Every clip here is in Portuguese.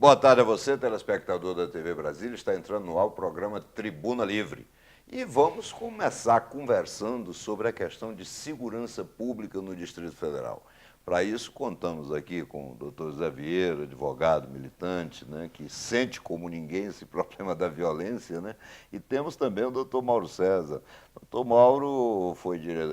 Boa tarde a você, telespectador da TV Brasília. Está entrando no ar o programa Tribuna Livre. E vamos começar conversando sobre a questão de segurança pública no Distrito Federal. Para isso, contamos aqui com o doutor Zé Vieira, advogado, militante, né, que sente como ninguém esse problema da violência, né? E temos também o doutor Mauro César. O doutor Mauro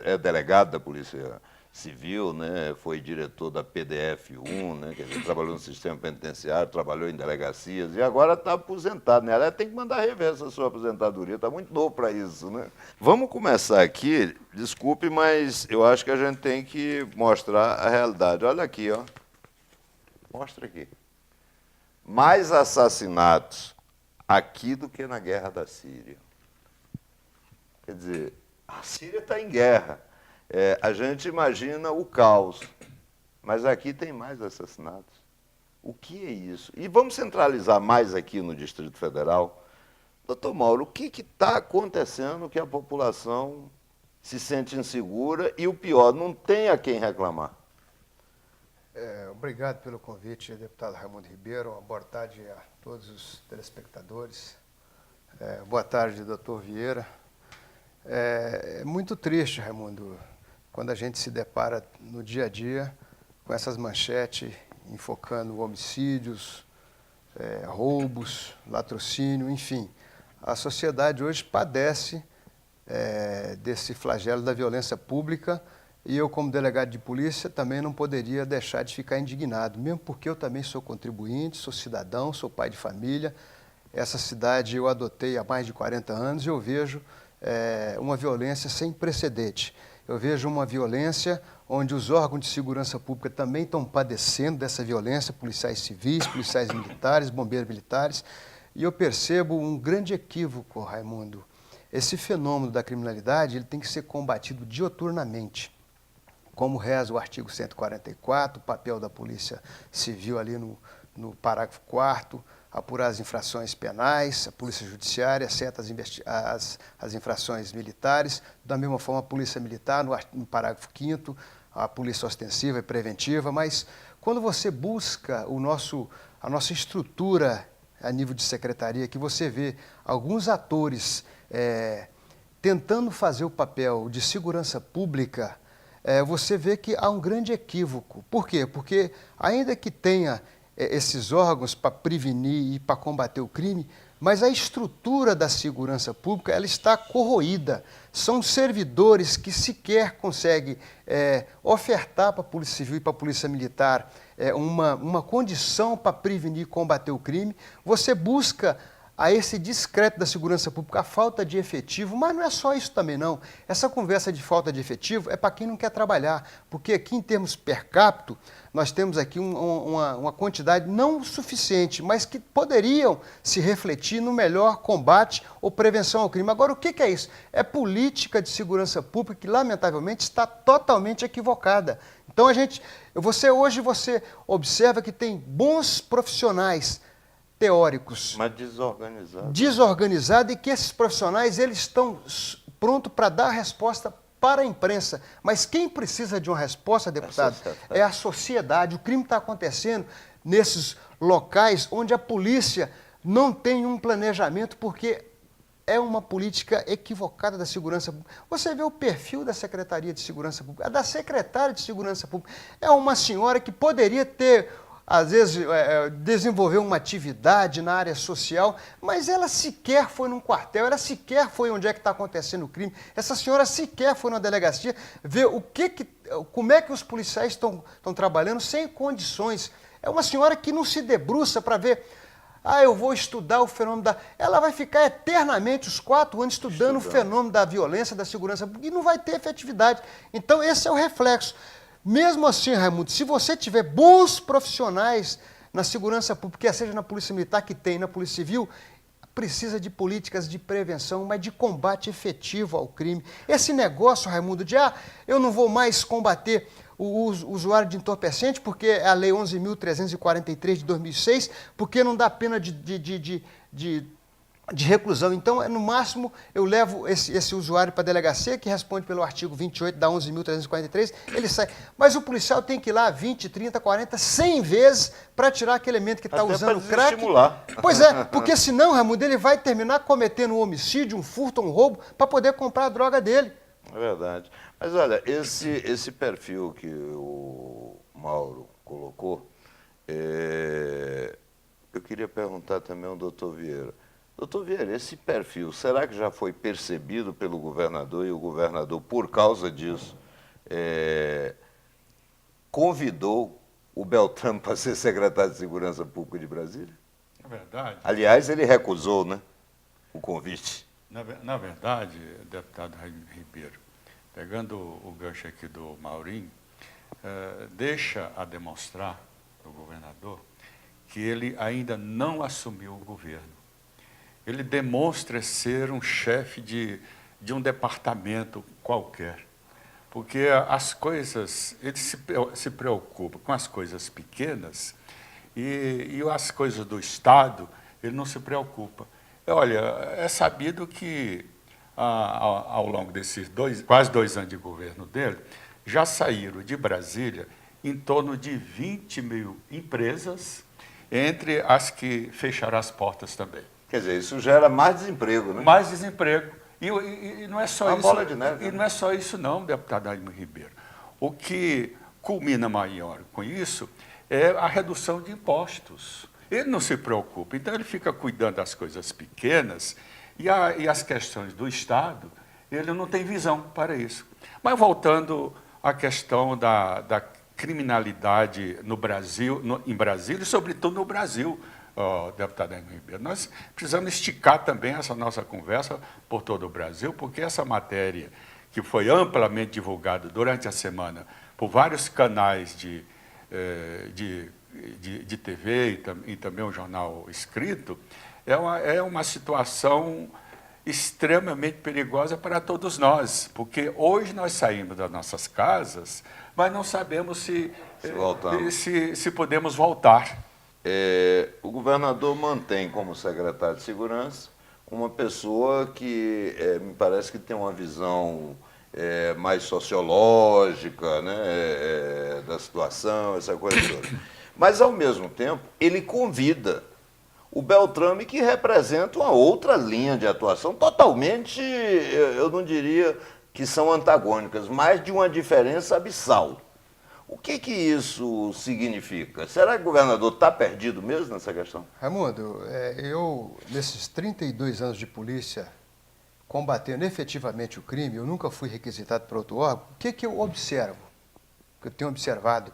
é delegado da Polícia Civil, né, foi diretor da PDF-1, né, quer dizer, trabalhou no sistema penitenciário, trabalhou em delegacias e agora está aposentado, né? Ela tem que mandar rever essa sua aposentadoria, está muito novo para isso, né? Vamos começar aqui, desculpe, mas eu acho que a gente tem que mostrar a realidade. Olha aqui, ó. Mostra aqui. Mais assassinatos aqui do que na guerra da Síria. Quer dizer, a Síria está em guerra. A gente imagina o caos, mas aqui tem mais assassinatos. O que é isso? E vamos centralizar mais aqui no Distrito Federal. Doutor Mauro, o que está acontecendo que a população se sente insegura e, o pior, não tem a quem reclamar? Obrigado pelo convite, deputado Raimundo Ribeiro. Uma boa tarde a todos os telespectadores. Boa tarde, doutor Vieira. É muito triste, Raimundo, quando a gente se depara no dia a dia com essas manchetes enfocando homicídios, roubos, latrocínio, enfim. A sociedade hoje padece desse flagelo da violência pública e eu, como delegado de polícia, também não poderia deixar de ficar indignado, mesmo porque eu também sou contribuinte, sou cidadão, sou pai de família. Essa cidade eu adotei há mais de 40 anos e eu vejo uma violência sem precedente. Eu vejo uma violência onde os órgãos de segurança pública também estão padecendo dessa violência, policiais civis, policiais militares, bombeiros militares, e eu percebo um grande equívoco, Raimundo. Esse fenômeno da criminalidade ele tem que ser combatido dioturnamente, como reza o artigo 144, o papel da Polícia Civil ali no parágrafo 4º, apurar as infrações penais, a Polícia Judiciária seta as infrações militares, da mesma forma a Polícia Militar, no parágrafo 5º, a Polícia Ostensiva e Preventiva, mas quando você busca a nossa estrutura a nível de secretaria, que você vê alguns atores tentando fazer o papel de segurança pública, você vê que há um grande equívoco. Por quê? Porque ainda que tenha esses órgãos para prevenir e para combater o crime, mas a estrutura da segurança pública ela está corroída. São servidores que sequer conseguem ofertar para a Polícia Civil e para a Polícia Militar uma condição para prevenir e combater o crime. Você busca a esse descrédito da segurança pública, a falta de efetivo, mas não é só isso também não. Essa conversa de falta de efetivo é para quem não quer trabalhar, porque aqui em termos per capita, nós temos aqui uma quantidade não suficiente, mas que poderiam se refletir no melhor combate ou prevenção ao crime. Agora, o que é isso? É política de segurança pública que, lamentavelmente, está totalmente equivocada. Então, hoje você observa que tem bons profissionais teóricos, mas desorganizados. Desorganizados, e que esses profissionais eles estão prontos para dar a resposta para a imprensa. Mas quem precisa de uma resposta, deputado, é a sociedade. O crime está acontecendo nesses locais onde a polícia não tem um planejamento, porque é uma política equivocada da segurança pública. Você vê o perfil da Secretaria de Segurança Pública, a da secretária de Segurança Pública. É uma senhora que poderia ter, às vezes, desenvolver uma atividade na área social, mas ela sequer foi num quartel, ela sequer foi onde é que está acontecendo o crime, essa senhora sequer foi na delegacia ver como é que os policiais estão trabalhando sem condições. É uma senhora que não se debruça para ver, eu vou estudar o fenômeno da... Ela vai ficar eternamente os 4 anos estudando o fenômeno da violência, da segurança pública, e não vai ter efetividade. Então, esse é o reflexo. Mesmo assim, Raimundo, se você tiver bons profissionais na segurança pública, quer seja na Polícia Militar, que tem, na Polícia Civil, precisa de políticas de prevenção, mas de combate efetivo ao crime. Esse negócio, Raimundo, de eu não vou mais combater o usuário de entorpecente, porque é a Lei 11.343 de 2006, porque não dá pena de de reclusão. Então, no máximo, eu levo esse usuário para a delegacia, que responde pelo artigo 28 da 11.343, ele sai. Mas o policial tem que ir lá 20, 30, 40, 100 vezes para tirar aquele elemento que está usando crack. Estimular. Pois é, porque senão, Raimundo, ele vai terminar cometendo um homicídio, um furto, um roubo, para poder comprar a droga dele. É verdade. Mas olha, esse perfil que o Mauro colocou, eu queria perguntar também ao doutor Vieira. Doutor Vieira, esse perfil, será que já foi percebido pelo governador e o governador, por causa disso, convidou o Beltrame para ser secretário de Segurança Pública de Brasília? Na verdade... Aliás, ele recusou, né, o convite. Na verdade, deputado Raimund Ribeiro, pegando o gancho aqui do Maurinho, deixa a demonstrar o governador que ele ainda não assumiu o governo. Ele demonstra ser um chefe de um departamento qualquer, porque as coisas, ele se preocupa com as coisas pequenas e as coisas do Estado, ele não se preocupa. Olha, é sabido que ao longo desses quase 2 anos de governo dele, já saíram de Brasília em torno de 20 mil empresas, entre as que fecharam as portas também. Quer dizer, isso gera mais desemprego, né? Mais desemprego. E não é só uma isso. Bola de neve, e não é só isso, não, deputado Raimund Ribeiro. O que culmina maior com isso é a redução de impostos. Ele não se preocupa, então ele fica cuidando das coisas pequenas e as questões do Estado, ele não tem visão para isso. Mas voltando à questão da criminalidade no Brasil, em Brasília e, sobretudo, no Brasil, deputado Raimund Ribeiro. Nós precisamos esticar também essa nossa conversa por todo o Brasil, porque essa matéria que foi amplamente divulgada durante a semana por vários canais de TV e também um jornal escrito, é uma situação extremamente perigosa para todos nós, porque hoje nós saímos das nossas casas, mas não sabemos se podemos voltar. O governador mantém como secretário de Segurança uma pessoa que me parece que tem uma visão mais sociológica, né, da situação, essa coisa toda. Mas, ao mesmo tempo, ele convida o Beltrame, que representa uma outra linha de atuação totalmente, eu não diria que são antagônicas, mas de uma diferença abissal. O que isso significa? Será que o governador está perdido mesmo nessa questão? Raimundo, eu, nesses 32 anos de polícia, combatendo efetivamente o crime, eu nunca fui requisitado para outro órgão. O que eu observo, que eu tenho observado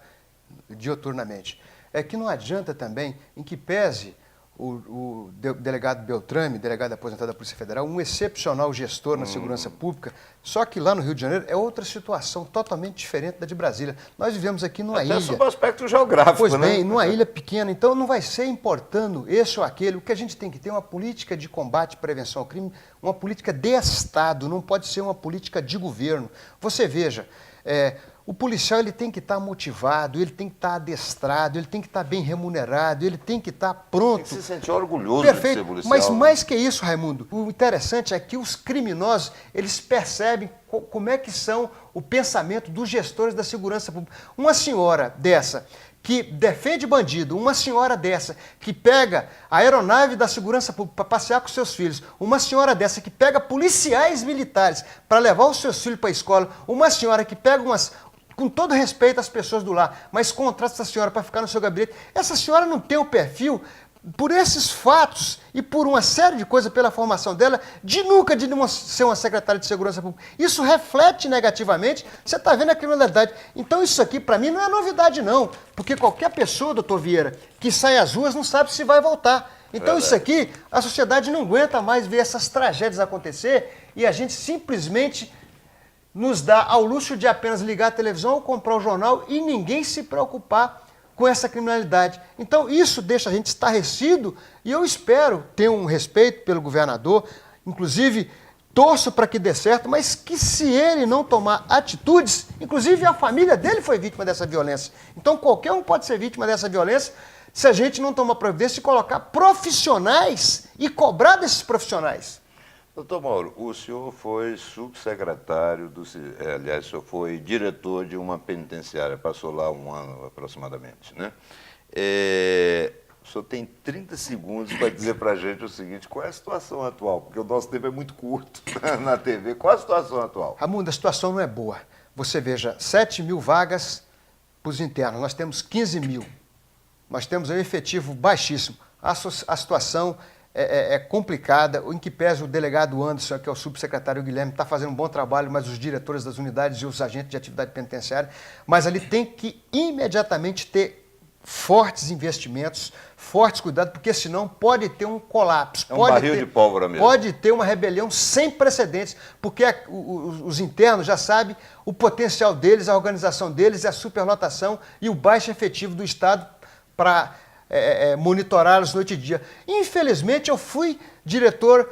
dioturnamente, é que não adianta também, em que pese o delegado Beltrame, delegado aposentado da Polícia Federal, um excepcional gestor na segurança pública, só que lá no Rio de Janeiro é outra situação totalmente diferente da de Brasília. Nós vivemos aqui numa ilha. Sob o aspecto geográfico, pois né? bem, numa ilha pequena, então não vai ser importando esse ou aquele. O que a gente tem que ter é uma política de combate e prevenção ao crime, uma política de Estado, não pode ser uma política de governo. Você veja, o policial ele tem que estar motivado, ele tem que estar adestrado, ele tem que estar bem remunerado, ele tem que estar pronto. Tem que se sentir orgulhoso Perfeito. de ser policial. Mas mais que isso, Raimundo, o interessante é que os criminosos, eles percebem como é que são o pensamento dos gestores da segurança pública. Uma senhora dessa que defende bandido, uma senhora dessa que pega a aeronave da segurança pública para passear com seus filhos, uma senhora dessa que pega policiais militares para levar os seus filhos para a escola, uma senhora que pega com todo respeito às pessoas do lar, mas contrata essa senhora para ficar no seu gabinete, essa senhora não tem o perfil, por esses fatos e por uma série de coisas pela formação dela, de nunca ser uma secretária de segurança pública. Isso reflete negativamente, você está vendo a criminalidade. Então isso aqui, para mim, não é novidade não, porque qualquer pessoa, doutor Vieira, que sai às ruas não sabe se vai voltar. Então isso aqui, a sociedade não aguenta mais ver essas tragédias acontecer e a gente simplesmente nos dá ao luxo de apenas ligar a televisão ou comprar o jornal e ninguém se preocupar com essa criminalidade. Então, isso deixa a gente estarrecido e eu espero ter um respeito pelo governador, inclusive torço para que dê certo, mas que se ele não tomar atitudes, inclusive a família dele foi vítima dessa violência. Então, qualquer um pode ser vítima dessa violência, se a gente não tomar providência e colocar profissionais e cobrar desses profissionais. Doutor Mauro, o senhor foi subsecretário aliás, o senhor foi diretor de uma penitenciária, passou lá um ano aproximadamente, né? O senhor tem 30 segundos para dizer para a gente o seguinte: qual é a situação atual? Porque o nosso tempo é muito curto na TV. Qual é a situação atual? Raimundo, a situação não é boa. Você veja, 7 mil vagas para os internos, nós temos 15 mil. Nós temos um efetivo baixíssimo. A situação é complicada, em que pese o delegado Anderson, que é o subsecretário Guilherme, está fazendo um bom trabalho, mas os diretores das unidades e os agentes de atividade penitenciária, mas ali tem que imediatamente ter fortes investimentos, fortes cuidados, porque senão pode ter um colapso. É um barril de pólvora mesmo. Pode ter uma rebelião sem precedentes, porque os internos já sabem o potencial deles, a organização deles, a superlotação e o baixo efetivo do Estado para monitorá-los noite e dia. Infelizmente, eu fui diretor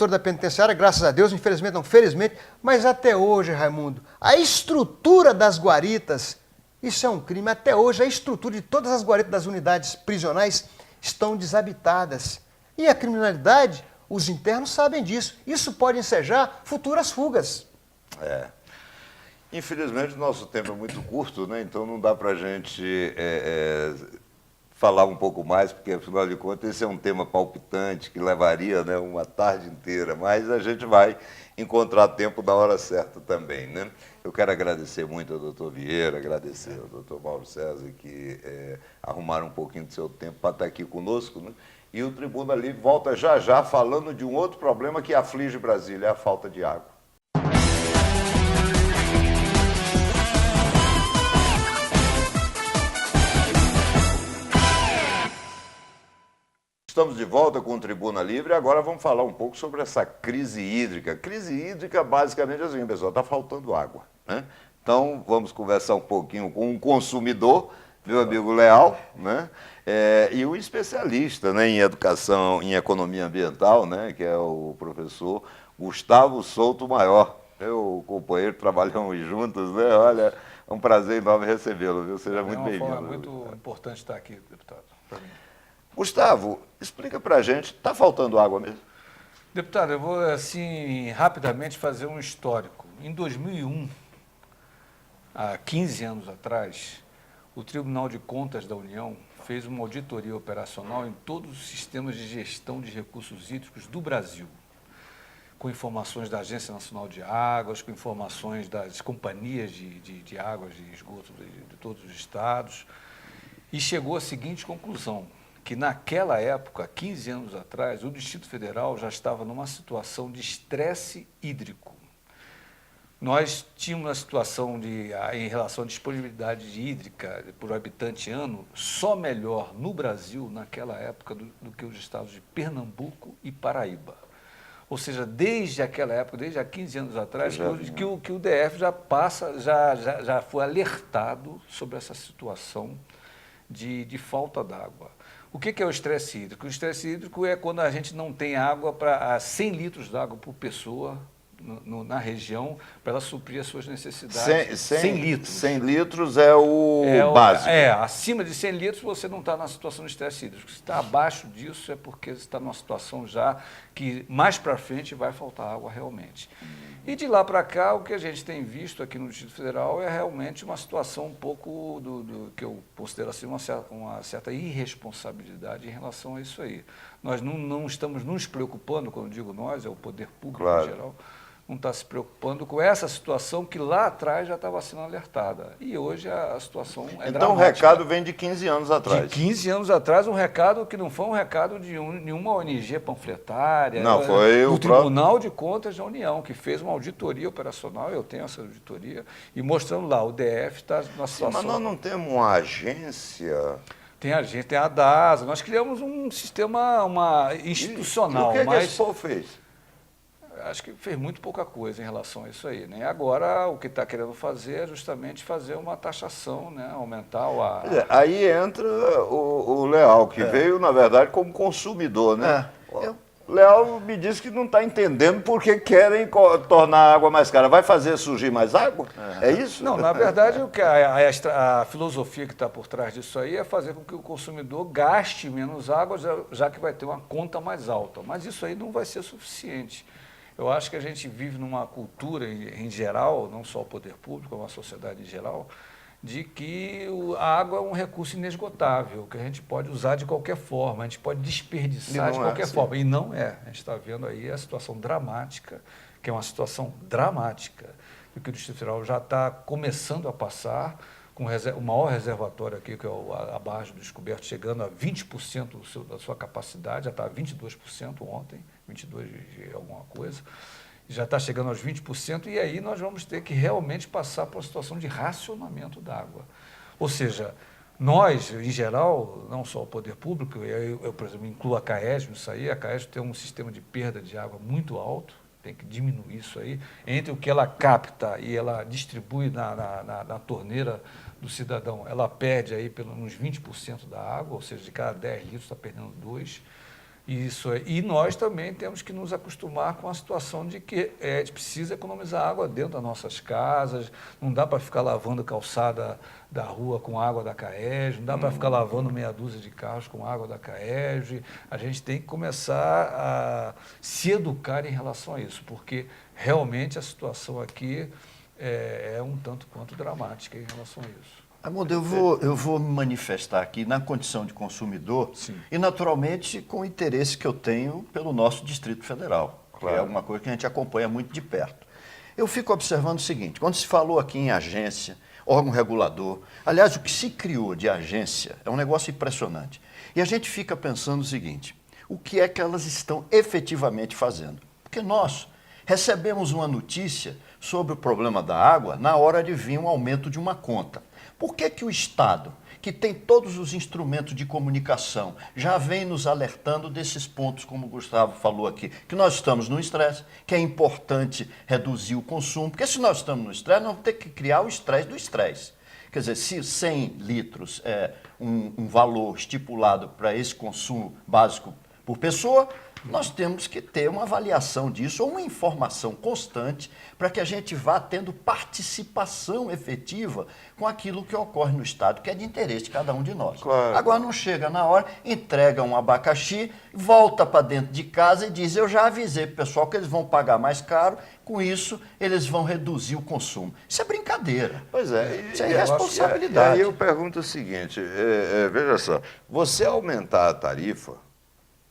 da penitenciária, graças a Deus, infelizmente não, felizmente, mas até hoje, Raimundo, a estrutura das guaritas, isso é um crime. Até hoje, a estrutura de todas as guaritas das unidades prisionais estão desabitadas. E a criminalidade, os internos sabem disso. Isso pode ensejar futuras fugas. Infelizmente, o nosso tempo é muito curto, né? Então não dá para a gente falar um pouco mais, porque, afinal de contas, esse é um tema palpitante que levaria, né, uma tarde inteira, mas a gente vai encontrar tempo na hora certa também, né? Eu quero agradecer muito ao doutor Vieira, agradecer ao doutor Mauro César, que arrumaram um pouquinho do seu tempo para estar aqui conosco, né? E o Tribuna Livre volta já já falando de um outro problema que aflige Brasília, é a falta de água. Estamos de volta com o Tribuna Livre e agora vamos falar um pouco sobre essa crise hídrica. Crise hídrica, basicamente, é assim, pessoal, está faltando água, né? Então, vamos conversar um pouquinho com um consumidor, meu amigo Leal, né? E um especialista, né, em educação, em economia ambiental, né, que é o professor Gustavo Souto Maior. Meu companheiro, trabalhamos juntos, né? Olha, é um prazer enorme recebê-lo, viu? Seja muito bem-vindo. É muito importante estar aqui, deputado, para mim. Gustavo, explica para a gente, está faltando água mesmo? Deputado, eu vou, assim, rapidamente fazer um histórico. Em 2001, há 15 anos atrás, o Tribunal de Contas da União fez uma auditoria operacional em todos os sistemas de gestão de recursos hídricos do Brasil, com informações da Agência Nacional de Águas, com informações das companhias de águas de esgoto de todos os estados, e chegou à seguinte conclusão: que naquela época, 15 anos atrás, o Distrito Federal já estava numa situação de estresse hídrico. Nós tínhamos uma situação em relação à disponibilidade hídrica por habitante ano, só melhor no Brasil, naquela época, do que os estados de Pernambuco e Paraíba. Ou seja, desde aquela época, desde há 15 anos atrás, que o DF já foi alertado sobre essa situação de falta d'água. O que é o estresse hídrico? O estresse hídrico é quando a gente não tem água para 100 litros de água por pessoa na região, para ela suprir as suas necessidades. 100 litros. 100 litros é o básico. Acima de 100 litros você não está na situação de estresse hídrico. Se está abaixo disso é porque você está numa situação já que mais para frente vai faltar água realmente. E de lá para cá, o que a gente tem visto aqui no Distrito Federal é realmente uma situação um pouco do que eu considero assim uma certa irresponsabilidade em relação a isso aí. Nós não estamos nos preocupando, quando digo nós, é o poder público claro. Em geral, não está se preocupando com essa situação que lá atrás já estava sendo alertada. E hoje a situação é então dramática. O recado vem de 15 anos atrás. De 15 anos atrás, um recado que não foi um recado de nenhuma ONG panfletária. Não, foi o Tribunal de Contas da União, que fez uma auditoria operacional, eu tenho essa auditoria, e mostrando lá, o DF está na situação... Mas nós não temos uma agência... Tem a gente, tem a DASA, nós criamos um sistema institucional. E o que esse povo fez? Acho que fez muito pouca coisa em relação a isso aí, né? Agora, o que está querendo fazer é justamente fazer uma taxação, né? Aumentar Aí entra o Leal, que veio, na verdade, como consumidor, né? Léo me disse que não está entendendo por que querem tornar a água mais cara. Vai fazer surgir mais água? É isso? Não, na verdade, o que a filosofia que está por trás disso aí é fazer com que o consumidor gaste menos água, já que vai ter uma conta mais alta. Mas isso aí não vai ser suficiente. Eu acho que a gente vive numa cultura, em geral, não só o poder público, como a sociedade em geral, de que a água é um recurso inesgotável, que a gente pode usar de qualquer forma, a gente pode desperdiçar de qualquer forma. E não é. A gente está vendo aí a situação dramática, que é uma situação dramática, e que o Distrito Federal já está começando a passar, com o maior reservatório aqui, que é a Barragem do Descoberto, chegando a 20% da sua capacidade, já está a 22% ontem, 22% de alguma coisa, já está chegando aos 20%, e aí nós vamos ter que realmente passar por uma situação de racionamento da água. Ou seja, nós, em geral, não só o poder público, eu por exemplo, incluo a CAESB nisso aí, a CAESB tem um sistema de perda de água muito alto, tem que diminuir isso aí, entre o que ela capta e ela distribui na torneira do cidadão, ela perde aí pelo menos 20% da água, ou seja, de cada 10 litros está perdendo 2. Isso é. E nós também temos que nos acostumar com a situação de que a gente precisa economizar água dentro das nossas casas, não dá para ficar lavando calçada da rua com água da CAESB, não dá para ficar lavando meia dúzia de carros com água da CAESB. A gente tem que começar a se educar em relação a isso, porque realmente a situação aqui é um tanto quanto dramática em relação a isso. Raimundo, eu vou me manifestar aqui na condição de consumidor. Sim. E, naturalmente, com o interesse que eu tenho pelo nosso Distrito Federal, Claro. que é uma coisa que a gente acompanha muito de perto. Eu fico observando o seguinte, quando se falou aqui em agência, órgão regulador, aliás, o que se criou de agência é um negócio impressionante. E a gente fica pensando o seguinte, o que é que elas estão efetivamente fazendo? Porque nós recebemos uma notícia sobre o problema da água na hora de vir um aumento de uma conta. Por que o Estado, que tem todos os instrumentos de comunicação, já vem nos alertando desses pontos, como o Gustavo falou aqui, que nós estamos no estresse, que é importante reduzir o consumo, porque se nós estamos no estresse, nós vamos ter que criar o estresse do estresse. Quer dizer, se 100 litros é um valor estipulado para esse consumo básico por pessoa, nós temos que ter uma avaliação disso, ou uma informação constante, para que a gente vá tendo participação efetiva com aquilo que ocorre no Estado, que é de interesse de cada um de nós. Claro. Agora não chega na hora, entrega um abacaxi, volta para dentro de casa e diz, eu já avisei para o pessoal que eles vão pagar mais caro, com isso eles vão reduzir o consumo. Isso é brincadeira. Pois é. Isso é E irresponsabilidade. aí eu pergunto o seguinte, veja só, você aumentar a tarifa,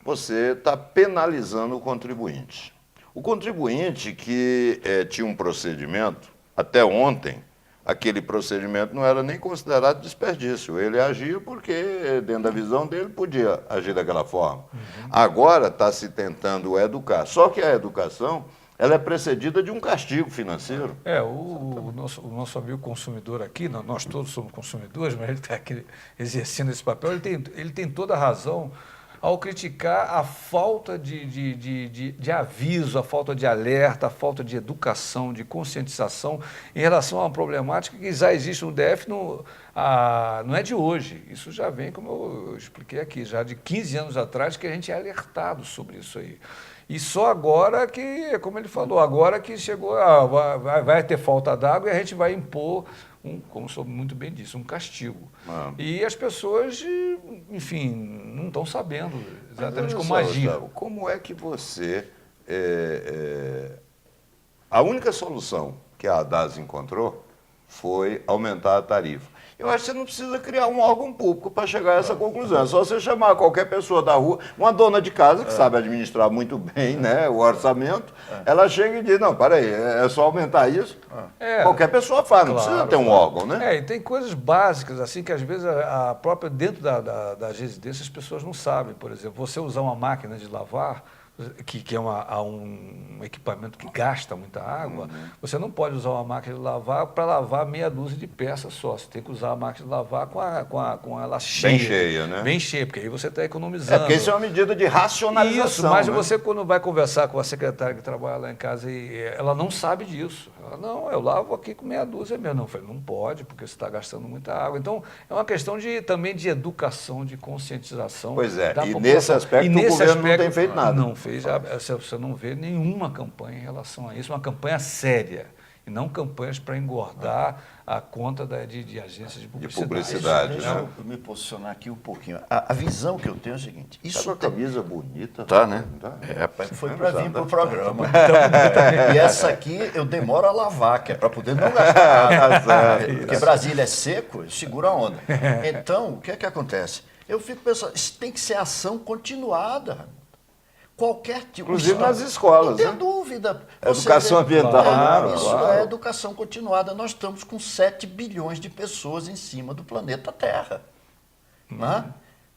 você está penalizando o contribuinte. O contribuinte que tinha um procedimento, até ontem, aquele procedimento não era nem considerado desperdício. Ele agia porque, dentro da visão dele, podia agir daquela forma. Agora está se tentando educar. Só que a educação ela é precedida de um castigo financeiro. O nosso amigo consumidor aqui, nós todos somos consumidores, mas ele está aqui exercendo esse papel, ele tem toda a razão ao criticar a falta de aviso, a falta de alerta, a falta de educação, de conscientização em relação a uma problemática que já existe no DF, não é de hoje. Isso já vem, como eu expliquei aqui, já de 15 anos atrás que a gente é alertado sobre isso aí. E só agora que, como ele falou, agora que chegou, vai ter falta d'água e a gente vai impor, como o senhor muito bem disse, um castigo. E as pessoas, enfim, não estão sabendo exatamente como agir. Gustavo, como é que você... A única solução que a ADAS encontrou foi aumentar a tarifa. Eu acho que você não precisa criar um órgão público para chegar a essa conclusão. É só você chamar qualquer pessoa da rua, uma dona de casa que sabe administrar muito bem, né, o orçamento, ela chega e diz, não, peraí, é só aumentar isso? Qualquer pessoa faz, não precisa ter um órgão, né? E tem coisas básicas, assim, que às vezes a própria, dentro das residências, as pessoas não sabem. Por exemplo, você usar uma máquina de lavar, que é um equipamento que gasta muita água, você não pode usar uma máquina de lavar para lavar meia dúzia de peças só. Você tem que usar a máquina de lavar com ela cheia. Bem cheia, né? Bem cheia, porque aí você está economizando. Porque isso é uma medida de racionalização. Isso, mas né? você quando vai conversar com a secretária que trabalha lá em casa, ela não sabe disso. Ela, não, eu lavo aqui com meia dúzia mesmo. Não, eu falei, não pode, porque você está gastando muita água. Então, é uma questão também de educação, de conscientização. Pois é, da e população. nesse aspecto o governo não tem feito nada. Não fez fez, você não vê nenhuma campanha em relação a isso, uma campanha séria, e não campanhas para engordar a conta de agências de publicidade. publicidade, Deixa né? eu me posicionar aqui um pouquinho. A visão que eu tenho é o seguinte: Tá isso com a camisa bonita. Tá, né? Tá. foi para vir para o programa. E essa aqui eu demoro a lavar, que é para poder não gastar. Porque Brasília é seco, segura a onda. Então, o que é que acontece? Eu fico pensando, isso tem que ser ação continuada. Qualquer tipo. Inclusive nas escolas, não tem né? dúvida. Educação ambiental, claro, né? Isso Claro. é educação continuada. Nós estamos com 7 bilhões de pessoas em cima do planeta Terra. Né?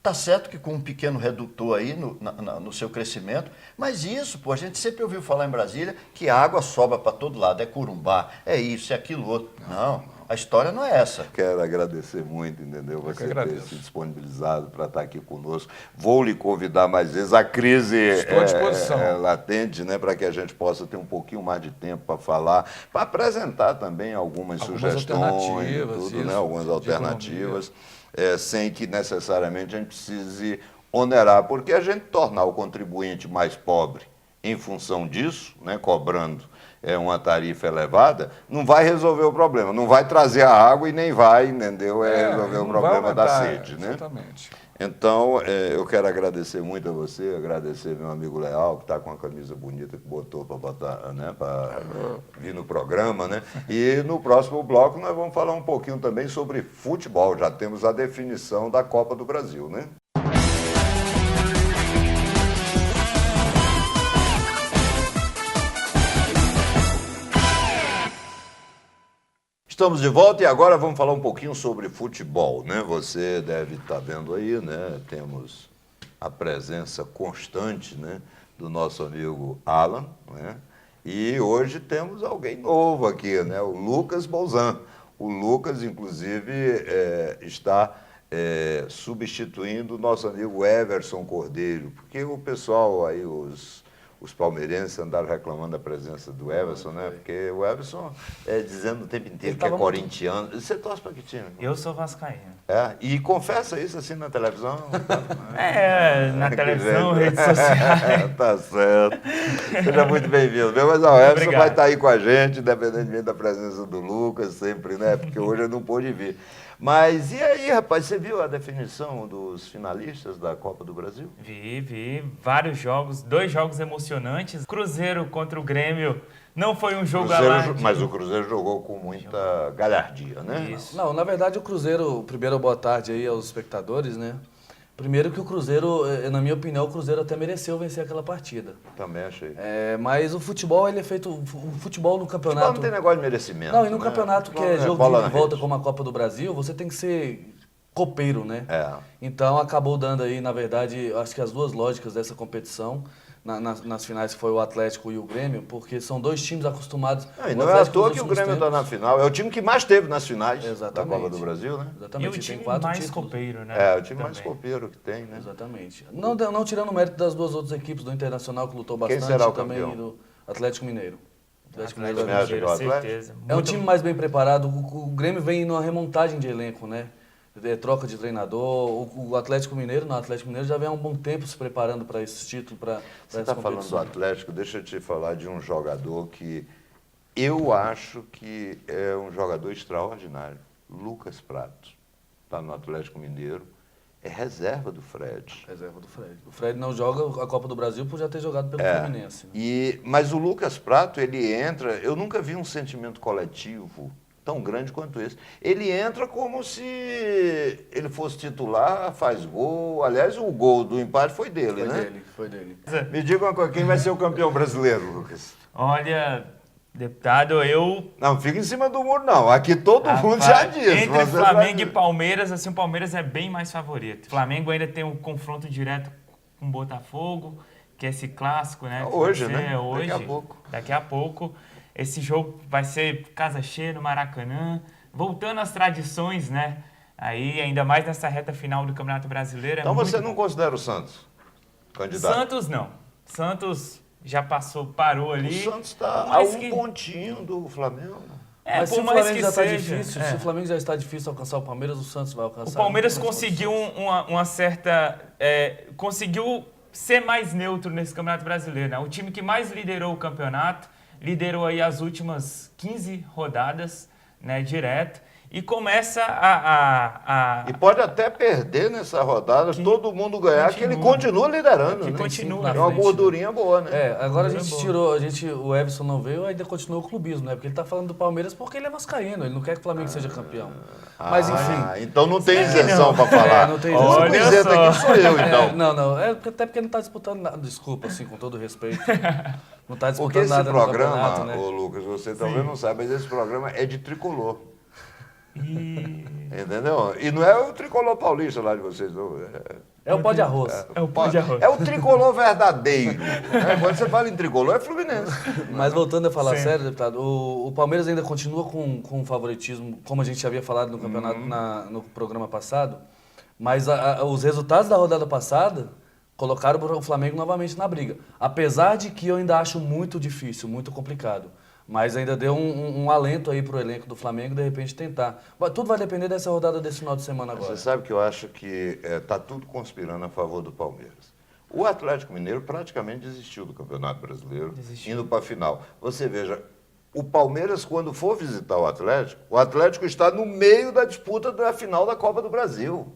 Tá certo que com um pequeno redutor aí no seu crescimento, mas isso, pô, a gente sempre ouviu falar em Brasília que a água sobra para todo lado, é Corumbá, é isso, é aquilo outro. Não, a história não é essa. Quero agradecer muito, entendeu? Você ter agradeço. se disponibilizado para estar aqui conosco. Vou lhe convidar mais vezes. A crise Estou à disposição. é latente, né? Para que a gente possa ter um pouquinho mais de tempo para falar, para apresentar também algumas sugestões, alternativas, tudo, isso, né? Algumas de alternativas, sem que necessariamente a gente precise onerar, porque a gente tornar o contribuinte mais pobre em função disso, né? Cobrando uma tarifa elevada, não vai resolver o problema, não vai trazer a água e nem vai, entendeu? Resolver o não vai problema da aumentar, sede, né? Exatamente. Então, eu quero agradecer muito a você, agradecer meu amigo Leal, que está com a camisa bonita que botou para botar, né, para vir no programa, né? E no próximo bloco nós vamos falar um pouquinho também sobre futebol. Já temos a definição da Copa do Brasil, né? Estamos de volta e agora vamos falar um pouquinho sobre futebol, né? Você deve estar vendo aí, né? Temos a presença constante, né, do nosso amigo Alan, né? E hoje temos alguém novo aqui, né? O Lucas Bolzan. O Lucas, inclusive, está substituindo o nosso amigo Everson Cordeiro, porque o pessoal aí, os palmeirenses andaram reclamando da presença do Everson, né? Porque o Everson dizendo o tempo inteiro que é corintiano. Você torce para que time? Eu sou vascaíno. E confessa isso assim na televisão? Na televisão, redes sociais. Tá certo. Seja muito bem-vindo. Mas o Everson Obrigado. vai estar aí com a gente, independentemente da presença do Lucas, sempre, né? Porque hoje eu não pude vir. Mas e aí, rapaz, você viu a definição dos finalistas da Copa do Brasil? Vi vários jogos, 2 jogos emocionantes. Cruzeiro contra o Grêmio não foi um jogo alarde. Mas o Cruzeiro jogou com muita galhardia, né? Isso. Não, na verdade o Cruzeiro, primeiro boa tarde aí aos espectadores, né? Primeiro que o Cruzeiro, na minha opinião, o Cruzeiro até mereceu vencer aquela partida. Também achei. Mas o futebol, ele é feito, o futebol no Futebol campeonato... não tem negócio de merecimento. Não, e no né? campeonato que Futebol é jogo bola de na volta rede. como a Copa do Brasil, você tem que ser copeiro, né? É. Então acabou dando aí, na verdade, acho que as duas lógicas dessa competição, nas finais que foi o Atlético e o Grêmio, porque são 2 times acostumados... E o não é à Atlético toa nos que o últimos Grêmio está tempos- na final. É o time que mais teve nas finais Exatamente. da Copa do Brasil, né? E Exatamente, o tem time 4 mais títulos. copeiro, né? É, o time mais Também. copeiro que tem, né? Exatamente. Não tirando o mérito das 2 outras equipes do Internacional, que lutou Quem bastante, será o também campeão? do Atlético Mineiro. Atlético Atlético Você acha que Mineiro, o Atlético? certeza. É um Muito- time mais bem preparado. O Grêmio vem numa remontagem de elenco, né? Troca de treinador. O Atlético Mineiro, não, o Atlético Mineiro já vem há um bom tempo se preparando para esse título, para Você essa está falando do competição. Atlético, deixa eu te falar de um jogador que eu acho que é um jogador extraordinário. Lucas Prato. Está no Atlético Mineiro. É reserva do Fred. Reserva do Fred. O Fred não joga a Copa do Brasil por já ter jogado pelo Fluminense. Né? Mas o Lucas Prato, ele entra... Eu nunca vi um sentimento coletivo tão grande quanto esse. Ele entra como se ele fosse titular, faz gol. Aliás, o gol do empate foi dele, né? Foi dele. Me diga uma coisa, quem vai ser o campeão brasileiro, Lucas? Olha, deputado, eu... Não, fica em cima do muro, não. Aqui todo mundo já Rapaz, disse. Entre você Flamengo já e Palmeiras, assim, o Palmeiras é bem mais favorito. O Flamengo ainda tem um confronto direto com o Botafogo, que é esse clássico, né? que Hoje, vai ser né? Hoje, Daqui a pouco. Daqui a pouco. Esse jogo vai ser casa cheia no Maracanã. Voltando às tradições, né? Aí, ainda mais nessa reta final do Campeonato Brasileiro. Então é você muito não considera o Santos candidato? Santos não. Santos já parou ali. O Santos está a Mas um que- pontinho do Flamengo. Mas se por o mais Flamengo que já está seja, difícil, se o Flamengo já está difícil alcançar o Palmeiras, o Santos vai alcançar. O Palmeiras muito mais conseguiu forte. uma certa... conseguiu ser mais neutro nesse Campeonato Brasileiro, né? O time que mais liderou o campeonato, liderou aí as últimas 15 rodadas, né, direto, e começa E pode até perder nessa rodada, todo mundo ganhar, que ele continua liderando, que né? continua. É uma gordurinha boa, né? É, agora a gente tirou, o Everson não veio, ainda continuou o clubismo, né? Porque ele tá falando do Palmeiras porque ele é vascaíno, ele não quer que o Flamengo seja campeão. Mas enfim. Então não tem isenção para falar. não tem O único isenção. isento aqui sou eu, então. Não, até porque ele não tá disputando nada, desculpa, assim, com todo respeito. Não tá disputando Porque esse nada no programa, campeonato, né? ô Lucas, você talvez não saiba, mas esse programa é de tricolor. Entendeu? E não é o tricolor paulista lá de vocês, não. É o pó de arroz. É o pó de arroz. É o tricolor verdadeiro. Né? Quando você fala em tricolor, é Fluminense. Mas voltando a falar Sim. sério, deputado, o Palmeiras ainda continua com favoritismo, como a gente havia falado no campeonato no programa passado, mas os resultados da rodada passada colocaram o Flamengo novamente na briga. Apesar de que eu ainda acho muito difícil, muito complicado. Mas ainda deu um alento aí pro elenco do Flamengo, de repente tentar. Mas tudo vai depender dessa rodada desse final de semana agora. Você sabe que eu acho que está tudo conspirando a favor do Palmeiras. O Atlético Mineiro praticamente desistiu do Campeonato Brasileiro, indo para a final. Você veja, o Palmeiras, quando for visitar o Atlético está no meio da disputa da final da Copa do Brasil.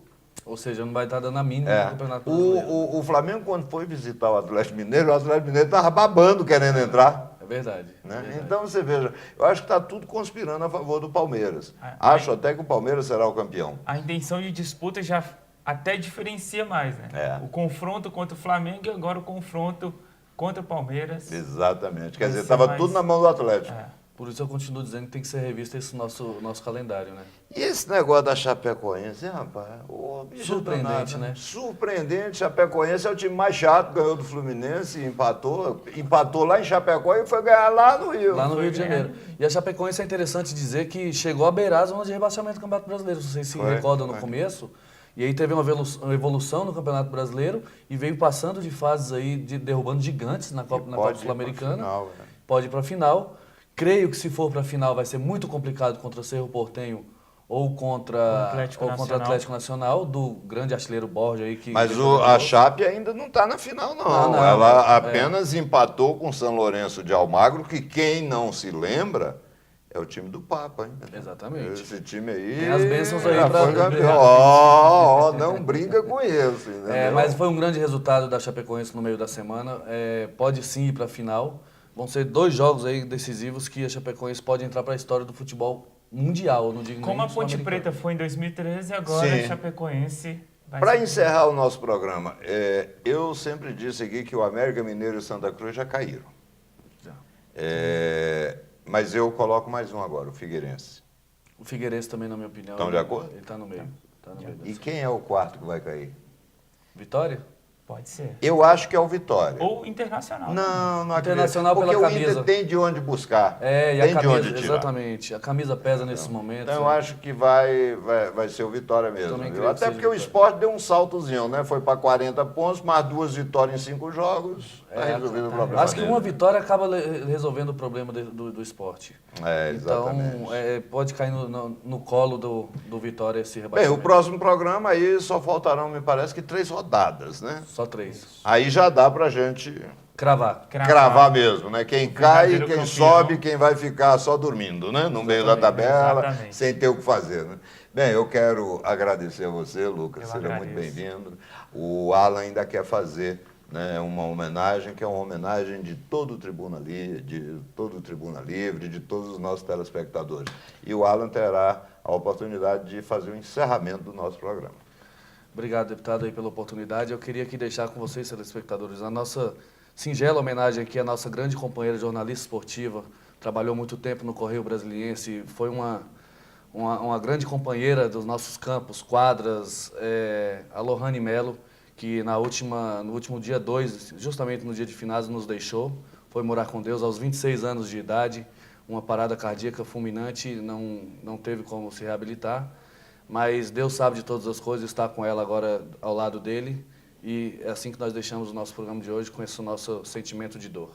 Ou seja, não vai estar dando a mínima no Campeonato Brasileiro. O Flamengo, quando foi visitar o Atlético Mineiro estava babando querendo entrar. É verdade. Né? É verdade. Então, você veja, eu acho que está tudo conspirando a favor do Palmeiras. Acho até que o Palmeiras será o campeão. A intenção de disputa já até diferencia mais, né? É. O confronto contra o Flamengo e agora o confronto contra o Palmeiras. Exatamente. Quer Vai dizer, ser estava mais- tudo na mão do Atlético. É. Por isso eu continuo dizendo que tem que ser revisto esse nosso calendário, né? E esse negócio da Chapecoense, hein, rapaz? Ô, bicho Surpreendente, danado, né? Surpreendente. Chapecoense é o time mais chato, ganhou do Fluminense, empatou lá em Chapecó e foi ganhar lá no Rio. Lá no Rio de Janeiro. E a Chapecoense é interessante dizer que chegou a beirar a zona de rebaixamento do Campeonato Brasileiro. Se vocês se Foi, recordam no foi. começo. E aí teve uma evolução no Campeonato Brasileiro e veio passando de fases aí, derrubando gigantes na Copa pode ir pra Sul-Americana. final, né? Pode ir para a final. Creio que se for para a final vai ser muito complicado contra o Cerro Porteño ou contra Atlético o Atlético Nacional, do grande artilheiro Borja aí que... Mas que a Chape ainda não está na final, não. Não, Ela apenas empatou com o São Lourenço de Almagro, que quem não se lembra é o time do Papa, hein? Exatamente. Esse time aí. Tem as bênçãos aí já pra- foi campeão. Ó, não brinca com isso. Entendeu? Mas foi um grande resultado da Chapecoense no meio da semana. Pode sim ir para a final. Vão ser 2 jogos aí decisivos que a Chapecoense pode entrar para a história do futebol mundial. Não digo Como nem a Ponte sul-americano. Preta foi em 2013, agora Sim. a Chapecoense vai Para ser- encerrar o nosso programa, eu sempre disse aqui que o América Mineiro e o Santa Cruz já caíram. Já. Mas eu coloco mais um agora, o Figueirense. O Figueirense também, na minha opinião. Estão de acordo? Ele está no meio. Tá no meio da E quem é o quarto que vai cair? Vitória? Pode ser. Eu acho que é o Vitória. Ou Internacional. Não acredito. Internacional Porque pela o Inter camisa. tem de onde buscar. E tem a de onde camisa, tirar. exatamente. A camisa pesa nesses momentos. Então eu acho que vai ser o Vitória mesmo. Também Viu? creio que Até seja porque o Vitória. esporte deu um saltozinho, né? Foi para 40 pontos, mais 2 vitórias em 5 jogos. Está resolvido o problema. Acho que dele. uma vitória acaba resolvendo o problema do esporte. Então, Exatamente. pode cair no colo do Vitória esse Bem, rebaixamento. o próximo programa aí só faltarão, me parece que 3 rodadas, né? Só 3. Aí já dá pra gente Cravar. cravar mesmo, né? Quem cai, verdadeiro quem campeão. sobe, quem vai ficar só dormindo, né? No meio da tabela, exatamente. sem ter o que fazer, né? Bem, eu quero agradecer a você, Lucas, Eu seja muito agradeço. bem-vindo. O Alan ainda quer fazer, né, uma homenagem, que é uma homenagem de todo o Tribuna Livre, de todos os nossos telespectadores. E o Alan terá a oportunidade de fazer o encerramento do nosso programa. Obrigado, deputado, aí pela oportunidade. Eu queria aqui deixar com vocês, telespectadores, a nossa singela homenagem aqui à nossa grande companheira jornalista esportiva. Trabalhou muito tempo no Correio Brasiliense, foi uma grande companheira dos nossos campos, quadras, a Lohane Melo, que no último dia 2, justamente no dia de finados, nos deixou. Foi morar com Deus aos 26 anos de idade, uma parada cardíaca fulminante, não teve como se reabilitar. Mas Deus sabe de todas as coisas, está com ela agora ao lado dele. E é assim que nós deixamos o nosso programa de hoje, com esse nosso sentimento de dor.